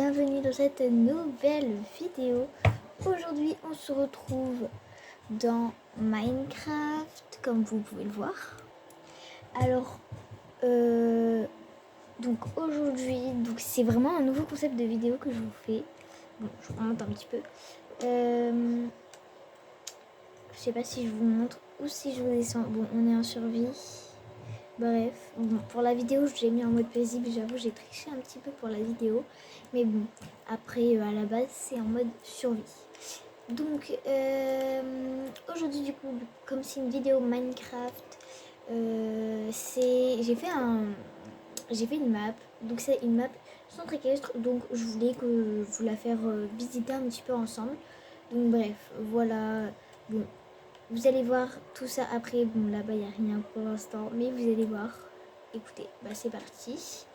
bienvenue dans cette nouvelle vidéo. Aujourd'hui on se retrouve dans Minecraft comme vous pouvez le voir. Alors donc aujourd'hui c'est vraiment un nouveau concept de vidéo que je vous fais. Bon, je vous remonte un petit peu. Je sais pas si je vous montre ou si je vous descends. Bon, on est en survie. Bref, bon, pour la vidéo, j'ai mis en mode paisible. J'avoue, j'ai triché un petit peu pour la vidéo. Mais bon, après, à la base, c'est en mode survie. Donc, aujourd'hui, du coup, comme c'est une vidéo Minecraft, j'ai fait une map. Donc, c'est une map centre équestre. Donc, je voulais que vous la faire visiter un petit peu ensemble. Donc, bref, voilà. Bon. Vous allez voir tout ça après. Bon, là-bas, il n'y a rien pour l'instant. Mais vous allez voir. Écoutez, bah c'est parti.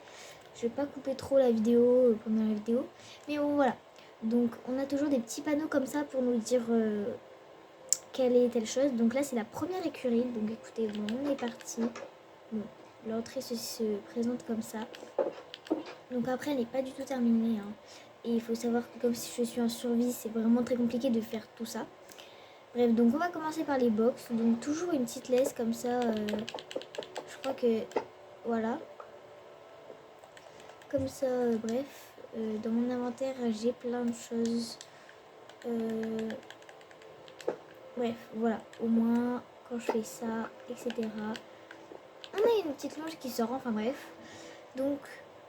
Je vais pas couper trop la vidéo pendant la vidéo. Mais bon, voilà. Donc, on a toujours des petits panneaux comme ça pour nous dire quelle est telle chose. Donc là, c'est la première écurie. Donc, écoutez, bon, on est parti. Bon, l'entrée se présente comme ça. Donc, après, elle n'est pas du tout terminée. Hein. Et il faut savoir que comme si je suis en survie, c'est vraiment très compliqué de faire tout ça. Bref, donc on va commencer par les box. Donc toujours une petite laisse comme ça. Je crois que voilà. Comme ça, bref. Dans mon inventaire, j'ai plein de choses. Bref, voilà. Au moins, quand je fais ça, etc. On a une petite longe qui sort. Enfin bref. Donc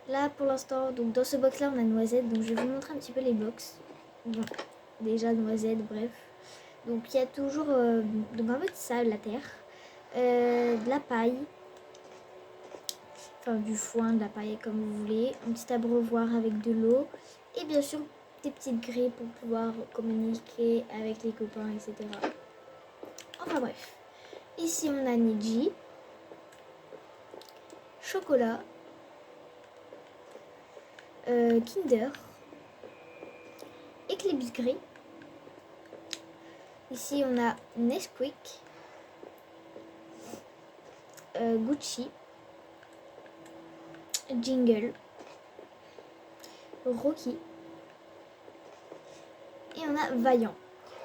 là, pour l'instant, donc dans ce box là, on a noisette. Donc je vais vous montrer un petit peu les box. Bon, déjà noisette, bref. Donc il y a toujours donc un peu de sable, la terre, de la paille, enfin du foin, de la paille comme vous voulez, un petit abreuvoir avec de l'eau et bien sûr des petites grilles pour pouvoir communiquer avec les copains, etc. Enfin bref, ici on a Niji, chocolat, Kinder, Eclipse gris. Ici on a Nesquik, Gucci, Jingle, Rocky et on a Vaillant.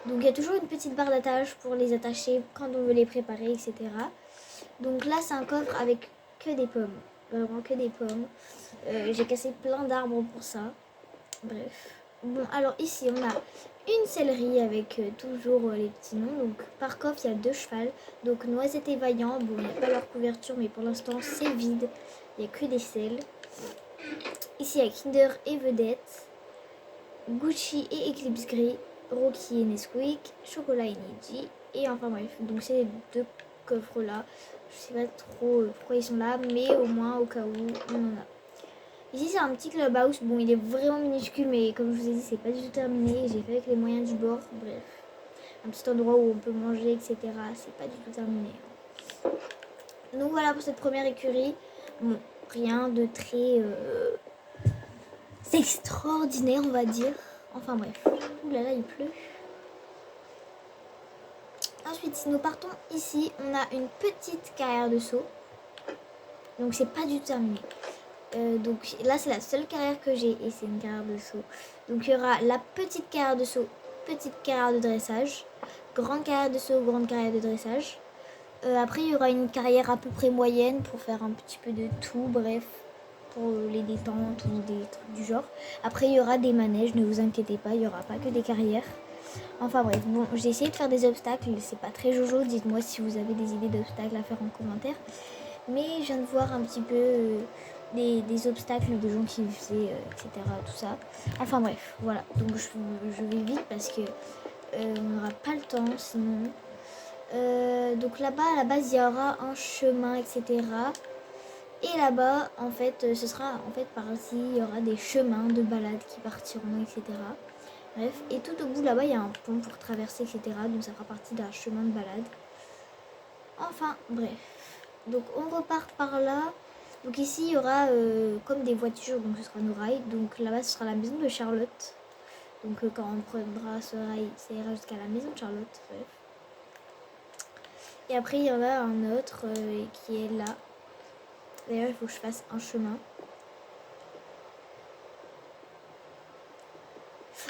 Donc il y a toujours une petite barre d'attache pour les attacher quand on veut les préparer, etc. Donc là c'est un coffre avec que des pommes, vraiment que des pommes. J'ai cassé plein d'arbres pour ça. Bref. Bon, alors ici on a une céleri avec toujours les petits noms. Donc par coffre il y a 2 chevals. Donc Noisette et Vaillant, bon il n'y a pas leur couverture mais pour l'instant c'est vide. Il n'y a que des selles. Ici il y a Kinder et Vedette, Gucci et Eclipse gris, Rocky et Nesquik, Chocolat et Niji. Et enfin bref, donc c'est les 2 coffres là. Je sais pas trop pourquoi ils sont là, mais au moins au cas où on en a. Ici c'est un petit clubhouse, bon il est vraiment minuscule mais comme je vous ai dit c'est pas du tout terminé, j'ai fait avec les moyens du bord, bref. Un petit endroit où on peut manger, etc. C'est pas du tout terminé. Donc voilà pour cette première écurie. Bon, rien de très extraordinaire on va dire. Enfin bref. Ouh là là il pleut. Ensuite si nous partons ici, on a une petite carrière de saut. Donc c'est pas du tout terminé. Donc là c'est la seule carrière que j'ai et c'est une carrière de saut. Donc il y aura la petite carrière de saut, petite carrière de dressage, grande carrière de saut, grande carrière de dressage. Après il y aura une carrière à peu près moyenne pour faire un petit peu de tout, bref, pour les détentes ou des trucs du genre. Après il y aura des manèges, ne vous inquiétez pas, il n'y aura pas que des carrières. Enfin bref, bon j'ai essayé de faire des obstacles, c'est pas très jojo, dites-moi si vous avez des idées d'obstacles à faire en commentaire. Mais je viens de voir un petit peu des obstacles de gens qui faisaient, etc. Tout ça. Enfin bref, voilà. Donc je vais vite parce que on n'aura pas le temps sinon. Donc là-bas, à la base, il y aura un chemin, etc. Et là-bas, en fait, ce sera en fait par ici, il y aura des chemins de balade qui partiront, etc. Bref, et tout au bout là-bas, il y a un pont pour traverser, etc. Donc ça fera partie d'un chemin de balade. Enfin, bref. Donc on repart par là. Donc ici il y aura comme des voitures, donc ce sera nos rails. Donc là-bas ce sera la maison de Charlotte. Donc quand on prendra ce rail, ça ira jusqu'à la maison de Charlotte. Bref. Et après il y en a un autre qui est là. D'ailleurs il faut que je fasse un chemin.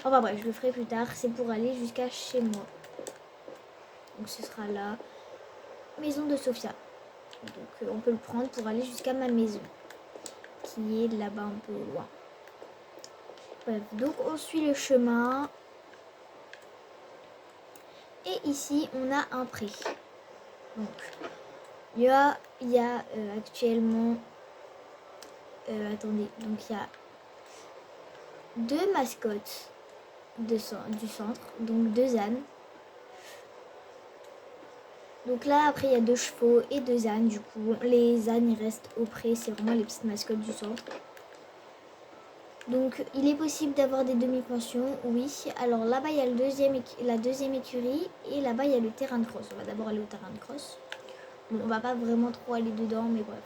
Enfin bref, je le ferai plus tard. C'est pour aller jusqu'à chez moi. Donc ce sera la maison de Sophia. Donc on peut le prendre pour aller jusqu'à ma maison, qui est là-bas un peu loin. Bref, donc on suit le chemin. Et ici, on a un pré. Donc, il y a actuellement... attendez, donc il y a 2 mascottes du centre, donc 2 ânes. Donc là, après, il y a 2 chevaux et 2 ânes. Du coup, les ânes, ils restent au pré. C'est vraiment les petites mascottes du centre. Donc, il est possible d'avoir des demi-pensions, oui. Alors là-bas, il y a la deuxième écurie. Et là-bas, il y a le terrain de cross. On va d'abord aller au terrain de cross. Bon, on va pas vraiment trop aller dedans, mais bref.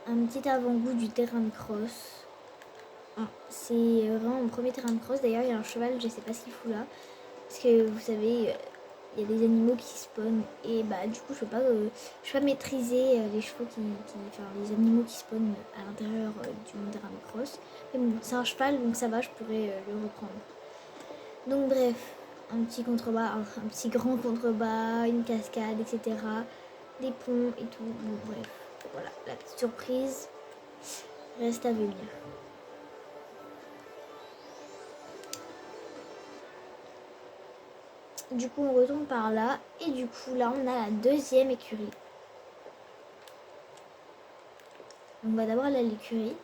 Un petit avant-goût du terrain de cross. C'est vraiment mon premier terrain de cross. D'ailleurs, il y a un cheval, je sais pas ce qu'il fout là. Parce que vous savez, il y a des animaux qui spawnent. Et bah, du coup, je peux pas maîtriser les chevaux enfin, les animaux qui spawnent à l'intérieur du mon terrain de cross. Mais bon, c'est un cheval, donc ça va, je pourrais le reprendre. Donc, bref, un petit contrebas, un petit grand contrebas, une cascade, etc. Des ponts et tout. Bon, bref, voilà, la petite surprise reste à venir. Du coup, on retourne par là. Et du coup, là, on a la deuxième écurie. Donc, on va d'abord aller à l'écurie.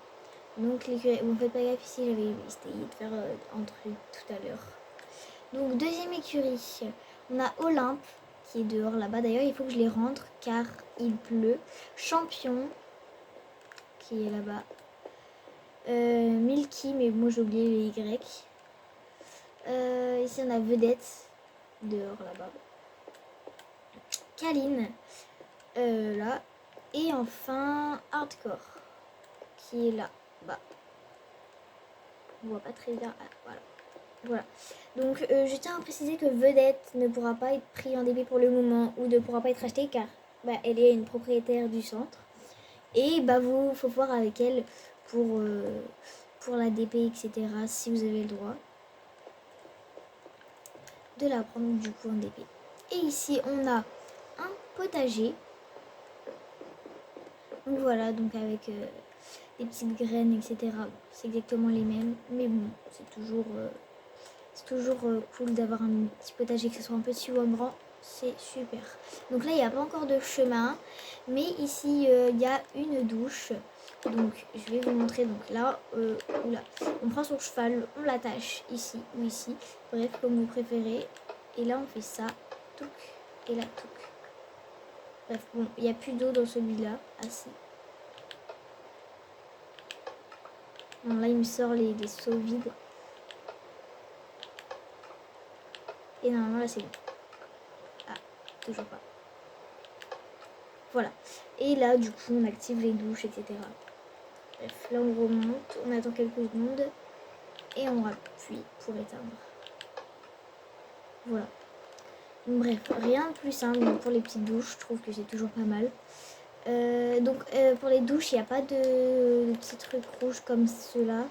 Donc, l'écurie... Bon, faites pas gaffe ici, j'avais essayé de faire un truc tout à l'heure. Donc, deuxième écurie. On a Olympe qui est dehors là-bas. D'ailleurs, il faut que je les rentre car il pleut. Champion qui est là-bas. Milky, mais moi j'ai oublié les Y. Ici, on a Vedette dehors là-bas. Kaline, là. Et enfin, Hardcore, qui est là, bas. On voit pas très bien. Ah, voilà. Donc, je tiens à préciser que Vedette ne pourra pas être pris en DP pour le moment ou ne pourra pas être achetée car elle est une propriétaire du centre. Et faut voir avec elle pour la DP, etc. si vous avez le droit de la prendre du coup en DP. Et ici, on a un potager. Donc voilà, donc avec des petites graines, etc. C'est exactement les mêmes, mais bon, c'est toujours cool d'avoir un petit potager, que ce soit un petit ou un grand, c'est super. Donc là, il n'y a pas encore de chemin, mais ici, il y a une douche. Donc, je vais vous montrer. Donc là, on prend son cheval, on l'attache ici ou ici, bref, comme vous préférez. Et là, on fait ça, touc, et là, touc. Bref, bon, il n'y a plus d'eau dans celui-là. Ah si. Bon, là, il me sort les seaux vides. Et normalement, là, c'est bon. Ah, toujours pas. Voilà. Et là, du coup, on active les douches, etc. Bref, là, on remonte. On attend quelques secondes. Et on appuie pour éteindre. Voilà. Donc, bref, rien de plus simple. Donc, pour les petites douches, je trouve que c'est toujours pas mal. Pour les douches, il n'y a pas de petits trucs rouges comme ceux-là.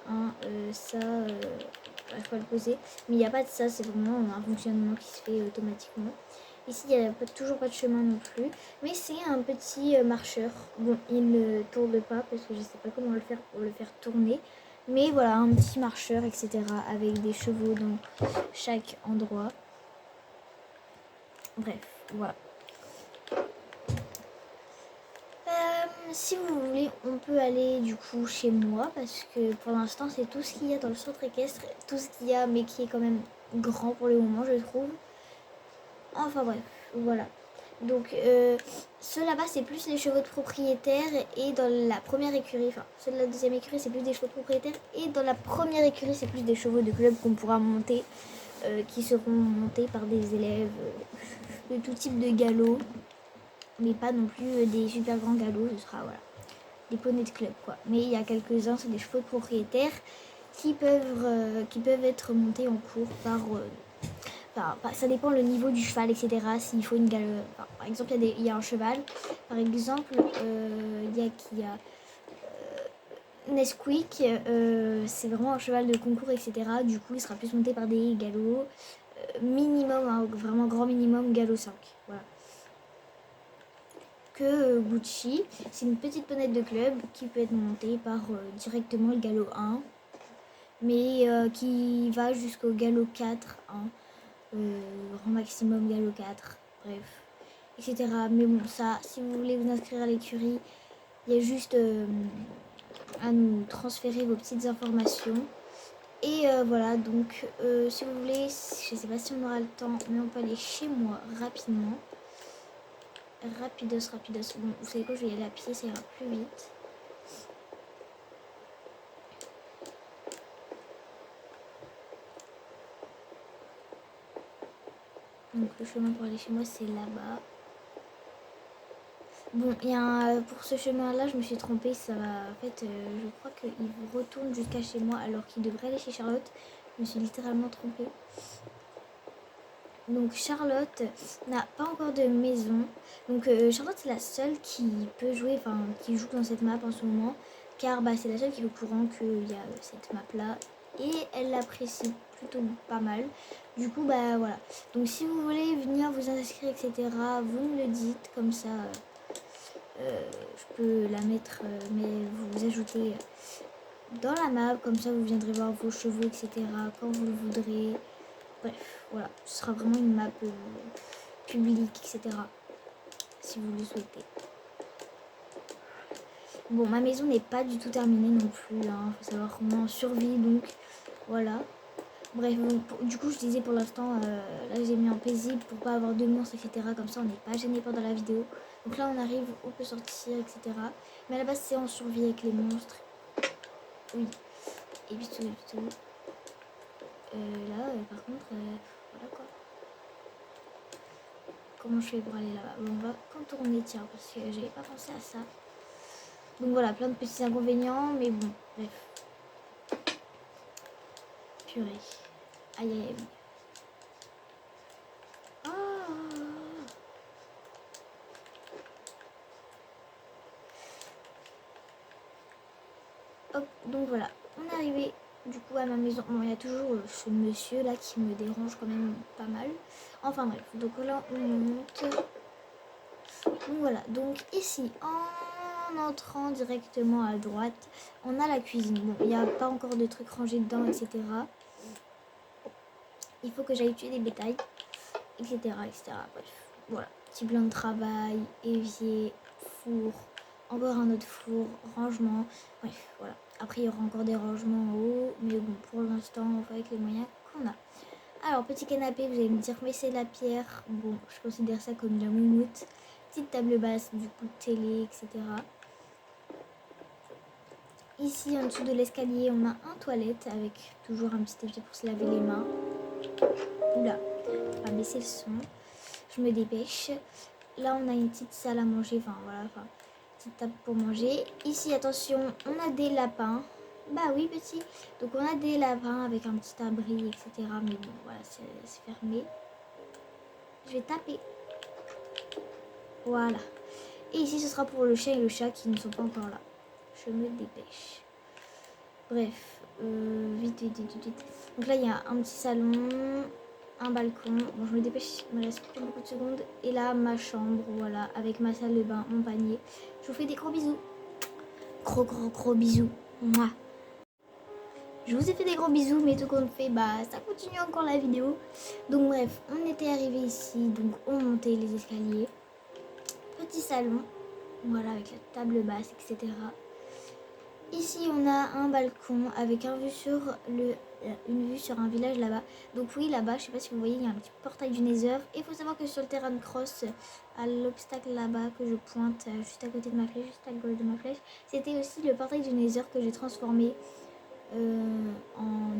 Hein, ça, je vais le poser. Mais il n'y a pas de ça, c'est vraiment un fonctionnement qui se fait automatiquement. Ici, il n'y a toujours pas de chemin non plus. Mais c'est un petit marcheur. Bon, il ne tourne pas parce que je ne sais pas comment le faire pour le faire tourner. Mais voilà, un petit marcheur, etc. avec des chevaux dans chaque endroit. Bref, voilà. Si vous voulez, on peut aller du coup chez moi parce que pour l'instant c'est tout ce qu'il y a dans le centre équestre, tout ce qu'il y a mais qui est quand même grand pour le moment je trouve. Enfin bref, voilà. Donc ceux là-bas c'est plus les chevaux de propriétaire et dans la première écurie, enfin ceux de la deuxième écurie c'est plus des chevaux de propriétaire et dans la première écurie c'est plus des chevaux de club qu'on pourra monter, qui seront montés par des élèves de tout type de galop. Mais pas non plus des super grands galops, ce sera voilà, des poneys de club quoi. Mais il y a quelques-uns, c'est des chevaux de propriétaires qui peuvent être montés en cours par, ça dépend le niveau du cheval, etc. S'il faut une galope, par exemple il y a un cheval, par exemple il y a Nesquik, c'est vraiment un cheval de concours, etc. Du coup, il sera plus monté par des galops minimum, hein, vraiment grand minimum, galop 5. Voilà. Que Gucci, c'est une petite ponette de club qui peut être montée par directement le galop 1, mais qui va jusqu'au galop 4, hein, grand maximum galop 4, bref, etc. Mais bon, ça, si vous voulez vous inscrire à l'écurie, il y a juste à nous transférer vos petites informations. Et voilà, donc si vous voulez, je sais pas si on aura le temps, mais on peut aller chez moi rapidement. Rapidos. Bon, vous savez quoi, je vais y aller à pied, ça ira plus vite. Donc le chemin pour aller chez moi, c'est là-bas. Bon, il y a pour ce chemin-là, je me suis trompée. Ça va. En fait, je crois qu'il retourne jusqu'à chez moi alors qu'il devrait aller chez Charlotte. Je me suis littéralement trompée. Donc Charlotte n'a pas encore de maison. Donc Charlotte, c'est la seule qui peut jouer, enfin qui joue dans cette map en ce moment. Car bah, c'est la seule qui est au courant qu'il y a cette map-là. Et elle l'apprécie plutôt pas mal. Du coup, bah voilà. Donc si vous voulez venir vous inscrire, etc., vous me le dites. Comme ça, je peux la mettre, mais vous ajoutez dans la map. Comme ça, vous viendrez voir vos chevaux, etc., quand vous le voudrez. Bref, voilà. Ce sera vraiment une map publique, etc., si vous le souhaitez. Bon, ma maison n'est pas du tout terminée non plus. Hein. Faut savoir comment on survit, donc voilà. Bref, du coup, je disais pour l'instant, là j'ai mis en paisible pour pas avoir de monstres, etc. Comme ça, on n'est pas gêné pendant la vidéo. Donc là, on arrive, on peut sortir, etc. Mais à la base, c'est en survie avec les monstres. Oui. Et puis tout. Là, par contre, voilà quoi. Comment je fais pour aller là-bas? Bon, on va contourner, tiens, parce que j'avais pas pensé à ça. Donc voilà, plein de petits inconvénients, mais bon, bref. Purée. Aïe aïe aïe. Ah. Hop, donc voilà, on est arrivé du coup à ma maison. Bon, il y a toujours ce monsieur là qui me dérange quand même pas mal. Enfin bref, donc là on monte. Donc voilà, donc ici en entrant directement à droite, on a la cuisine. Bon, il n'y a pas encore de trucs rangés dedans, etc. Il faut que j'aille tuer des bétails, etc., etc. Bref, voilà, petit plan de travail, évier, four, encore un autre four, rangement, bref, voilà. Après, il y aura encore des rangements en haut, mais bon, pour l'instant, on fait avec les moyens qu'on a. Alors, petit canapé, vous allez me dire, mais c'est de la pierre. Bon, je considère ça comme de la moumoute. Petite table basse, du coup, télé, etc. Ici, en dessous de l'escalier, on a un toilette avec toujours un petit évier pour se laver les mains. Oula, on va baisser le son. Je me dépêche. Là, on a une petite salle à manger, enfin voilà, petite table pour manger. Ici, attention, on a des lapins. Bah oui, petit. Donc, on a des lapins avec un petit abri, etc. Mais bon, voilà, c'est fermé. Je vais taper. Voilà. Et ici, ce sera pour le chien et le chat qui ne sont pas encore là. Je me dépêche. Bref, vite. Donc là, il y a un petit salon, un balcon. Bon, je me dépêche, il me reste pas beaucoup de secondes. Et là, ma chambre, voilà, avec ma salle de bain, mon panier. Je vous fais des gros bisous. Gros bisous. Mouah. Je vous ai fait des gros bisous, mais tout compte fait, bah, ça continue encore la vidéo. Donc bref, on était arrivé ici, donc on montait les escaliers. Petit salon, voilà, avec la table basse, etc. Ici, on a un balcon avec une vue sur un village là-bas. Donc oui, là-bas, je sais pas si vous voyez, il y a un petit portail du Nether. Et il faut savoir que sur le terrain de cross, à l'obstacle là-bas que je pointe juste à côté de ma flèche, juste à gauche de ma flèche, c'était aussi le portail du Nether que j'ai transformé en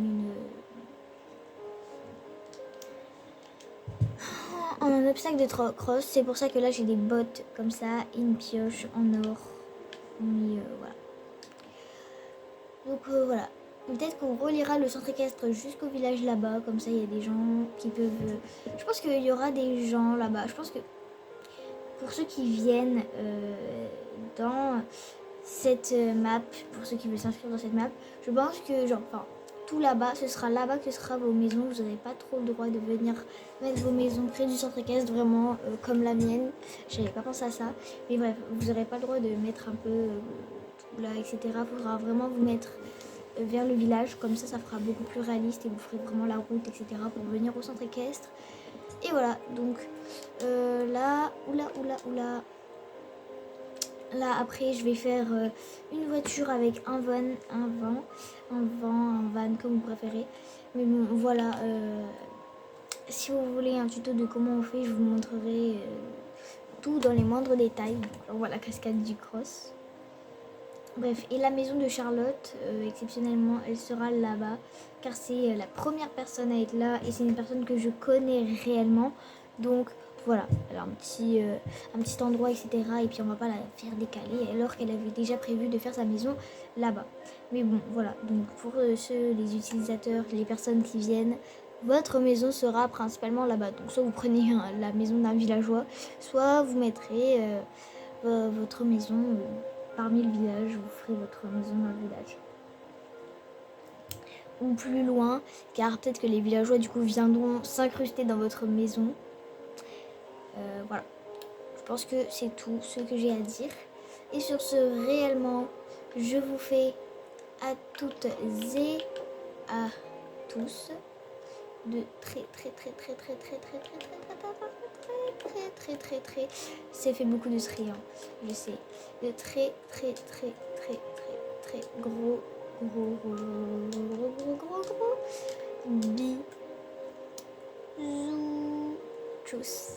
un obstacle de cross. C'est pour ça que là, j'ai des bottes comme ça et une pioche en or. Mais voilà. Donc voilà. Peut-être qu'on reliera le centre équestre jusqu'au village là-bas. Comme ça, il y a des gens qui peuvent... Je pense qu'il y aura des gens là-bas. Je pense que pour ceux qui viennent dans cette map, pour ceux qui veulent s'inscrire dans cette map. Je pense que genre, enfin, tout là-bas, ce sera là-bas que ce sera vos maisons. Vous n'aurez pas trop le droit de venir mettre vos maisons près du centre équestre, vraiment comme la mienne. J'avais pas pensé à ça. Mais bref, vous n'aurez pas le droit de mettre un peu tout là, etc. Il faudra vraiment vous mettre vers le village. Comme ça fera beaucoup plus réaliste et vous ferez vraiment la route, etc. pour venir au centre équestre. Et voilà, donc là, oula. Là, après, je vais faire une voiture avec un van, comme vous préférez. Mais bon, voilà. Si vous voulez un tuto de comment on fait, je vous montrerai tout dans les moindres détails. Donc, on voit la cascade du cross. Bref, et la maison de Charlotte, exceptionnellement, elle sera là-bas. Car c'est la première personne à être là et c'est une personne que je connais réellement. Donc, voilà, elle a un petit endroit, etc. Et puis on va pas la faire décaler alors qu'elle avait déjà prévu de faire sa maison là-bas. Mais bon, voilà, donc pour les utilisateurs, les personnes qui viennent, votre maison sera principalement là-bas. Donc soit vous prenez la maison d'un villageois, soit vous mettrez votre maison parmi le village, vous ferez votre maison dans le village. Ou plus loin, car peut-être que les villageois du coup viendront s'incruster dans votre maison. Voilà, je pense que c'est tout ce que j'ai à dire. Et sur ce, réellement, je vous fais à toutes et à tous de très, ça fait beaucoup de sri, hein, je sais, de très gros bisous, tchuss.